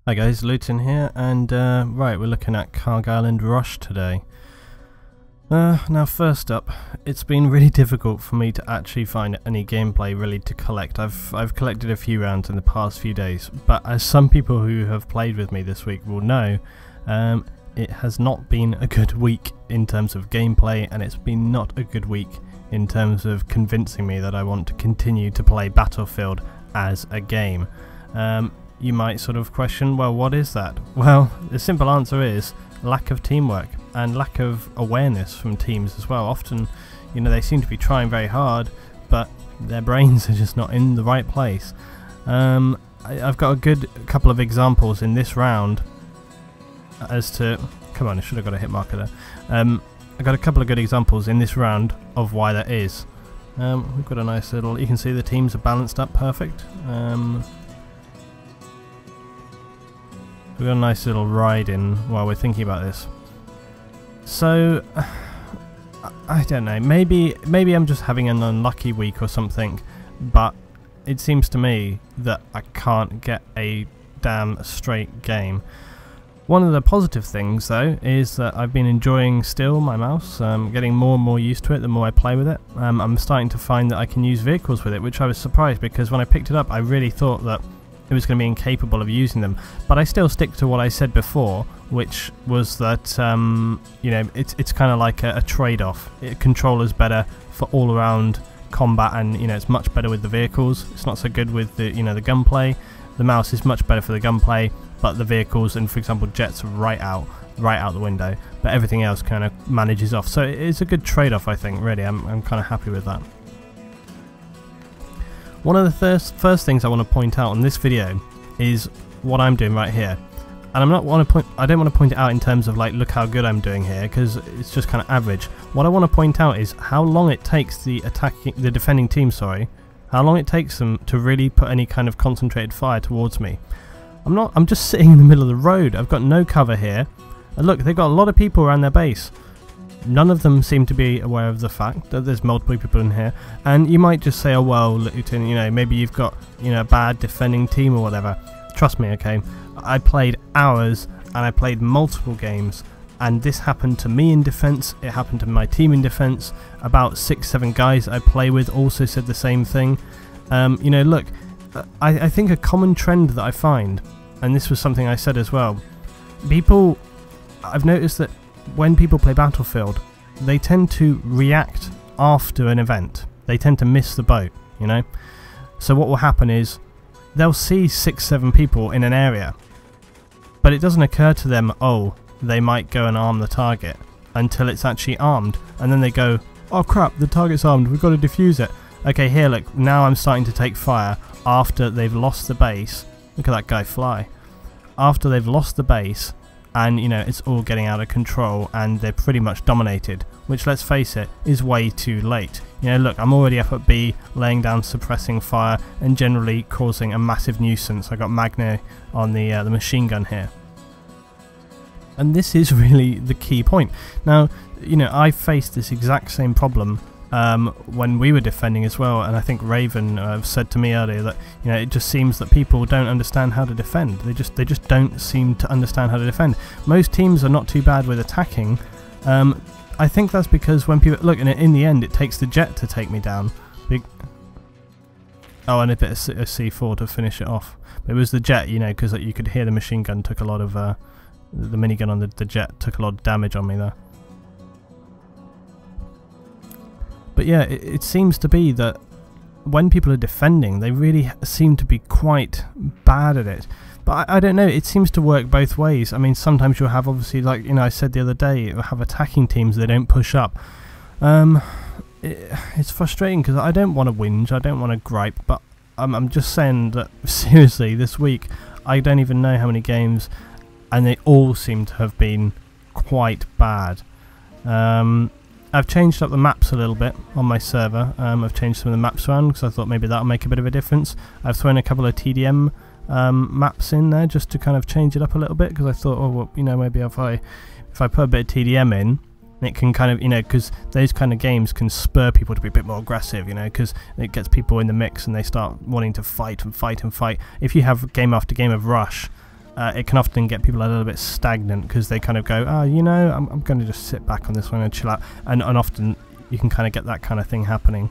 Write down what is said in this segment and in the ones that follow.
Hi guys, Luton here, and right, we're looking at Kharg Island Rush today. Now first up, it's been really difficult for me to actually find any gameplay really to collect. I've collected a few rounds in the past few days, but as some people who have played with me this week will know, it has not been a good week in terms of gameplay, and it's been not a good week in terms of convincing me that I want to continue to play Battlefield as a game. You might sort of question, well, what is that? Well, the simple answer is lack of teamwork and lack of awareness from teams as well. Often, you know, they seem to be trying very hard, but their brains are just not in the right place. I've got a good couple of examples in this round as to... Come on, I should have got a hit marker there. I've got a couple of good examples in this round of why that is. We've got a nice little... You can see the teams are balanced up perfect. We've got a nice little ride in while we're thinking about this. So, I don't know, maybe I'm just having an unlucky week or something, but it seems to me that I can't get a damn straight game. One of the positive things though is that I've been enjoying still my mouse, getting more and more used to it the more I play with it. I'm starting to find that I can use vehicles with it, which I was surprised because when I picked it up I really thought that it was going to be incapable of using them, but I still stick to what I said before, which was that you know, it's kind of like a trade-off. Controller's better for all-around combat, and you know, it's much better with the vehicles. It's not so good with the, you know, the gunplay. The mouse is much better for the gunplay, but the vehicles and, for example, jets are right out the window. But everything else kind of manages off. So it's a good trade-off, I think. Really, I'm kind of happy with that. One of the first things I want to point out on this video is what I'm doing right here, and I don't want to point it out in terms of like, look how good I'm doing here, because it's just kind of average. What I want to point out is how long it takes the defending team, how long it takes them to really put any kind of concentrated fire towards me. I'm just sitting in the middle of the road. I've got no cover here, and look, they've got a lot of people around their base. None of them seem to be aware of the fact that there's multiple people in here, and you might just say, oh well, Luton, you know, maybe you've got, you know, a bad defending team or whatever. Trust me, okay, I played hours and I played multiple games, and this happened to me in defense, it happened to my team in defense. About 6-7 guys I play with also said the same thing. You know, look, I think a common trend that I find, and this was something I said as well, I've noticed that when people play Battlefield, they tend to react after an event. They tend to miss the boat, you know? So what will happen is, they'll see 6-7 people in an area, but it doesn't occur to them, oh, they might go and arm the target, until it's actually armed, and then they go, oh crap, the target's armed, we've got to defuse it. Okay, here, look, now I'm starting to take fire after they've lost the base. Look at that guy fly. After they've lost the base, and you know, it's all getting out of control and they're pretty much dominated, which, let's face it, is way too late. You know, look, I'm already up at B, laying down suppressing fire and generally causing a massive nuisance. I got Magna on the machine gun here, and this is really the key point. Now, you know, I faced this exact same problem when we were defending as well, and I think Raven said to me earlier that, you know, it just seems that people don't understand how to defend. They just don't seem to understand how to defend. Most teams are not too bad with attacking. I think that's because when people look, and in the end, it takes the jet to take me down. Oh, and a bit of C4 to finish it off. But it was the jet, you know, because you could hear the machine gun took a lot of the minigun on the jet took a lot of damage on me there. But yeah, it seems to be that when people are defending, they really seem to be quite bad at it. But I don't know, it seems to work both ways. I mean, sometimes you'll have, obviously, like, you know, I said the other day, you'll have attacking teams that don't push up. It's frustrating because I don't want to whinge, I don't want to gripe, but I'm just saying that, seriously, this week, I don't even know how many games, and they all seem to have been quite bad. I've changed up the maps a little bit on my server. I've changed some of the maps around because I thought maybe that'll make a bit of a difference. I've thrown a couple of TDM maps in there just to kind of change it up a little bit, because I thought, oh well, you know, maybe if I put a bit of TDM in, it can kind of, you know, because those kind of games can spur people to be a bit more aggressive, you know, because it gets people in the mix and they start wanting to fight and fight and fight. If you have game after game of Rush, it can often get people a little bit stagnant because they kind of go, oh, you know, I'm going to just sit back on this one and chill out. And often you can kind of get that kind of thing happening.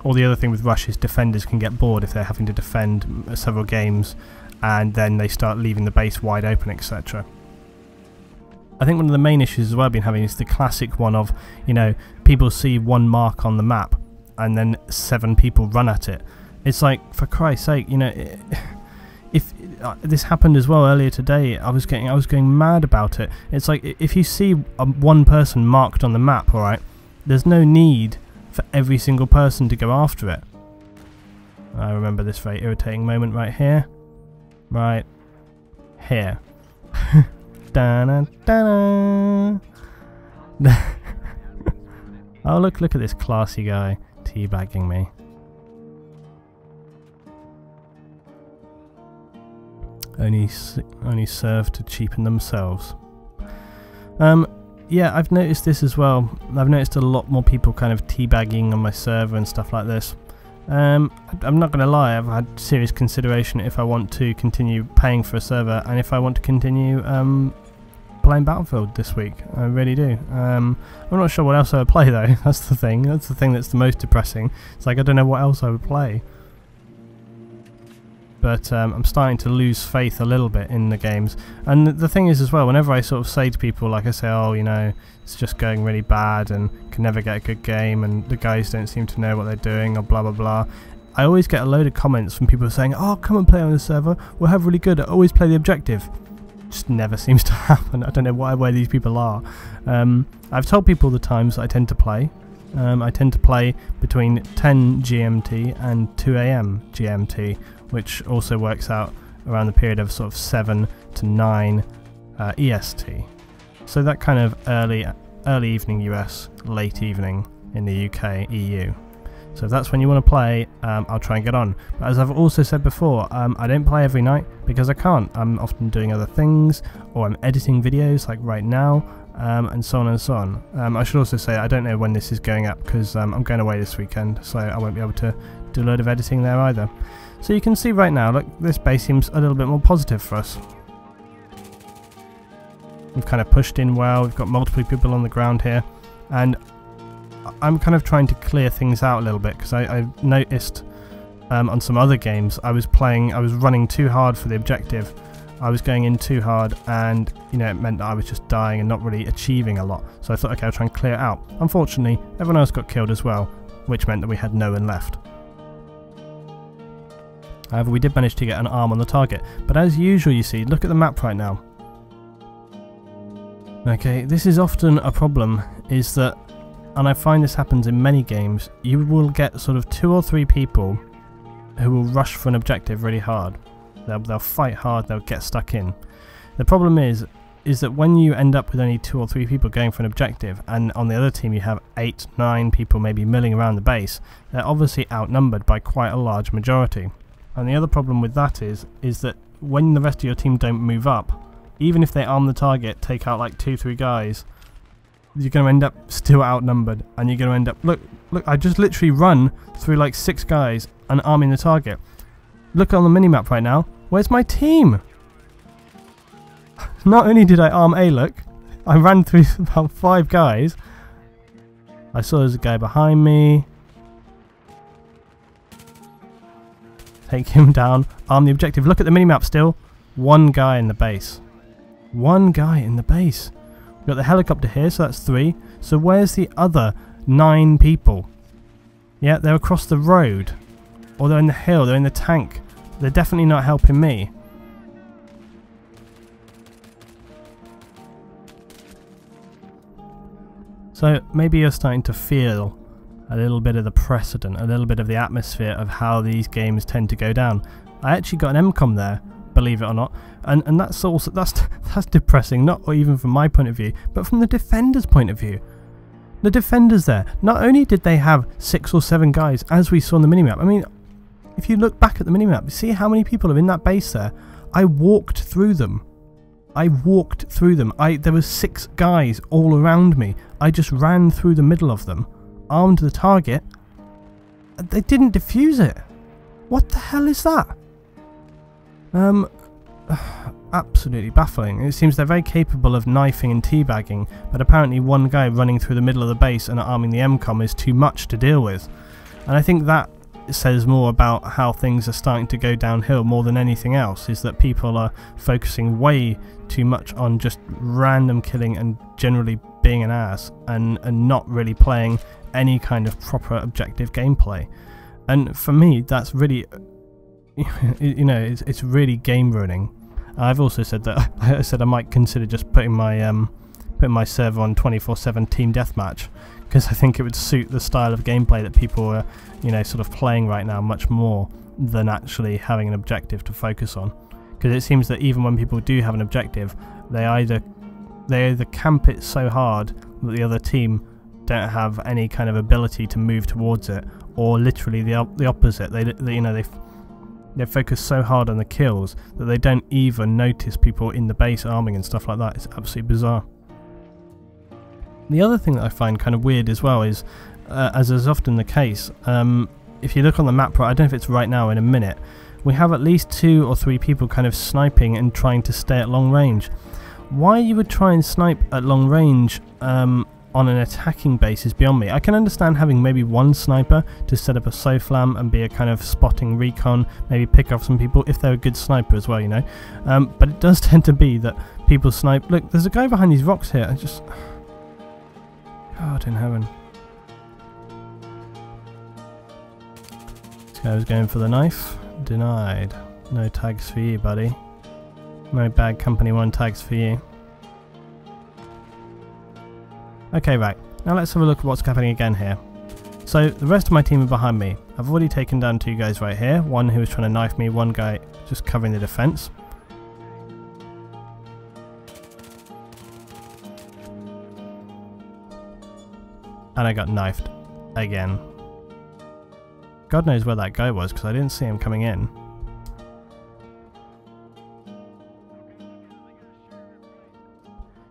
Or the other thing with Rush is defenders can get bored if they're having to defend several games, and then they start leaving the base wide open, etc. I think one of the main issues as well I've been having is the classic one of, you know, people see one mark on the map and then 7 people run at it. It's like, for Christ's sake, you know, if this happened as well earlier today, I was going mad about it. It's like, if you see one person marked on the map, alright, there's no need for every single person to go after it. I remember this very irritating moment right here. Right here. Da-na-da-na. Oh, look at this classy guy teabagging me. Only serve to cheapen themselves. Yeah, I've noticed this as well. I've noticed a lot more people kind of teabagging on my server and stuff like this. I'm not going to lie, I've had serious consideration if I want to continue paying for a server and if I want to continue playing Battlefield this week. I really do. I'm not sure what else I would play though. That's the thing. That's the thing that's the most depressing. It's like I don't know what else I would play. But I'm starting to lose faith a little bit in the games. And the thing is as well, whenever I sort of say to people, like I say, oh, you know, it's just going really bad and can never get a good game and the guys don't seem to know what they're doing or blah blah blah, I always get a load of comments from people saying, oh, come and play on the server, we'll have really good, I always play the objective. Just never seems to happen. I don't know where these people are. I've told people the times I tend to play. I tend to play between 10 GMT and 2 AM GMT, which also works out around the period of sort of 7 to 9 EST. So that kind of early evening US, late evening in the UK, EU. So if that's when you want to play, I'll try and get on. But as I've also said before, I don't play every night because I can't. I'm often doing other things, or I'm editing videos like right now, and so on and so on. I should also say I don't know when this is going up because I'm going away this weekend, so I won't be able to do a load of editing there either. So you can see right now, look, this base seems a little bit more positive for us. We've kind of pushed in well, we've got multiple people on the ground here, and I'm kind of trying to clear things out a little bit because I noticed on some other games I was running too hard for the objective. I was going in too hard and, you know, it meant that I was just dying and not really achieving a lot. So I thought, okay, I'll try and clear it out. Unfortunately, everyone else got killed as well, which meant that we had no one left. However, we did manage to get an arm on the target, but as usual, you see, look at the map right now. Okay, this is often a problem, is that, and I find this happens in many games, you will get sort of 2 or 3 people who will rush for an objective really hard. They'll fight hard, they'll get stuck in. The problem is that when you end up with only 2 or 3 people going for an objective, and on the other team you have 8, 9 people maybe milling around the base, they're obviously outnumbered by quite a large majority. And the other problem with that is that when the rest of your team don't move up, even if they arm the target, take out like 2, 3 guys, you're going to end up still outnumbered, and you're going to end up... Look, I just literally run through like 6 guys and arming the target. Look on the minimap right now. Where's my team? Not only did I arm A, look, I ran through about 5 guys. I saw there's a guy behind me. Take him down, arm the objective. Look at the minimap still. 1 guy in the base. 1 guy in the base. We've got the helicopter here, so that's 3. So where's the other 9 people? Yeah, they're across the road. Or they're in the hill, they're in the tank. They're definitely not helping me. So maybe you're starting to feel a little bit of the precedent, a little bit of the atmosphere of how these games tend to go down. I actually got an MCOM there, believe it or not, and that's also that's depressing, not even from my point of view, but from the defenders' point of view. The defenders there, not only did they have 6 or 7 guys, as we saw on the minimap. I mean, if you look back at the minimap, see how many people are in that base there. I walked through them. There were 6 guys all around me. I just ran through the middle of them, armed the target. They didn't defuse it. What the hell is that? absolutely baffling. It seems they're very capable of knifing and teabagging, but apparently one guy running through the middle of the base and arming the MCOM is too much to deal with. And I think that says more about how things are starting to go downhill more than anything else, is that people are focusing way too much on just random killing and generally being an ass, and not really playing any kind of proper objective gameplay. And for me, that's really, you know, it's really game ruining. I've also said that I might consider just putting my server on 24/7 team deathmatch, because I think it would suit the style of gameplay that people are, you know, sort of playing right now much more than actually having an objective to focus on. Because it seems that even when people do have an objective, they either camp it so hard that the other team don't have any kind of ability to move towards it, or literally the opposite. They focus so hard on the kills that they don't even notice people in the base arming and stuff like that. It's absolutely bizarre. The other thing that I find kind of weird as well is, as is often the case, if you look on the map, I don't know if it's right now in a minute, we have at least 2 or 3 people kind of sniping and trying to stay at long range. Why you would try and snipe at long range on an attacking base is beyond me. I can understand having maybe one sniper to set up a SOFLAM and be a kind of spotting recon, maybe pick off some people if they're a good sniper as well, you know. But it does tend to be that people snipe. Look, there's a guy behind these rocks here. God in heaven. This guy was going for the knife. Denied. No tags for you, buddy. No bad company 1 tags for you. Okay, right. Now let's have a look at what's happening again here. So the rest of my team are behind me. I've already taken down 2 guys right here. One who was trying to knife me, one guy just covering the defense. And I got knifed again. God knows where that guy was, because I didn't see him coming in.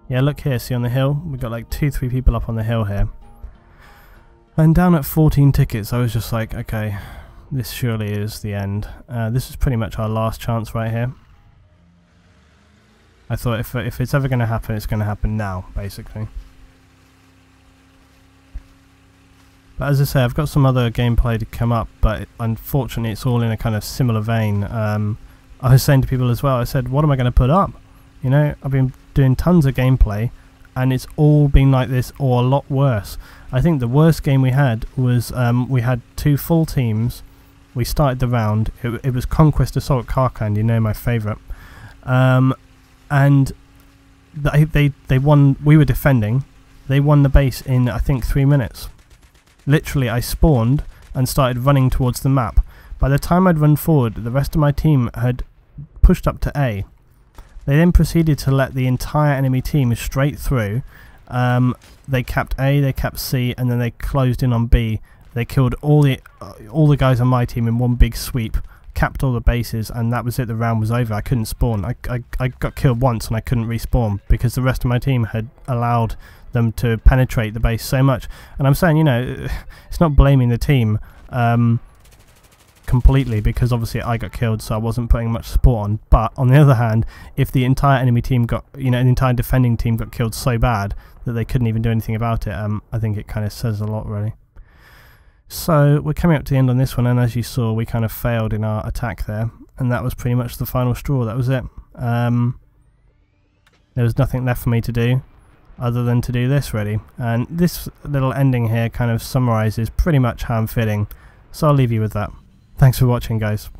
Yeah, look here, see on the hill? We've got like 2-3 people up on the hill here. And down at 14 tickets, I was just like, okay, this surely is the end. This is pretty much our last chance right here. I thought if it's ever going to happen, it's going to happen now, basically. But as I say, I've got some other gameplay to come up, but unfortunately it's all in a kind of similar vein. I was saying to people as well, I said, what am I going to put up? You know, I've been doing tons of gameplay, and it's all been like this, or a lot worse. I think the worst game we had was, we had 2 full teams. We started the round. It was Conquest Assault Kharg, you know, my favourite. And they won. We were defending. They won the base in, I think, 3 minutes. Literally, I spawned and started running towards the map. By the time I'd run forward, the rest of my team had pushed up to A. They then proceeded to let the entire enemy team straight through. They capped A, they capped C, and then they closed in on B. They killed all the guys on my team in one big sweep, capped all the bases, and that was it. The round was over. I couldn't spawn. I got killed once and I couldn't respawn because the rest of my team had allowed them to penetrate the base so much. And I'm saying, you know, it's not blaming the team completely, because obviously I got killed, so I wasn't putting much support on. But on the other hand, if the entire enemy team got, you know, the entire defending team got killed so bad that they couldn't even do anything about it, I think it kind of says a lot, really. So we're coming up to the end on this one, and as you saw, we kind of failed in our attack there, and that was pretty much the final straw. That was it. There was nothing left for me to do other than to do this, really. And this little ending here kind of summarises pretty much how I'm feeling, so I'll leave you with that. Thanks for watching, guys.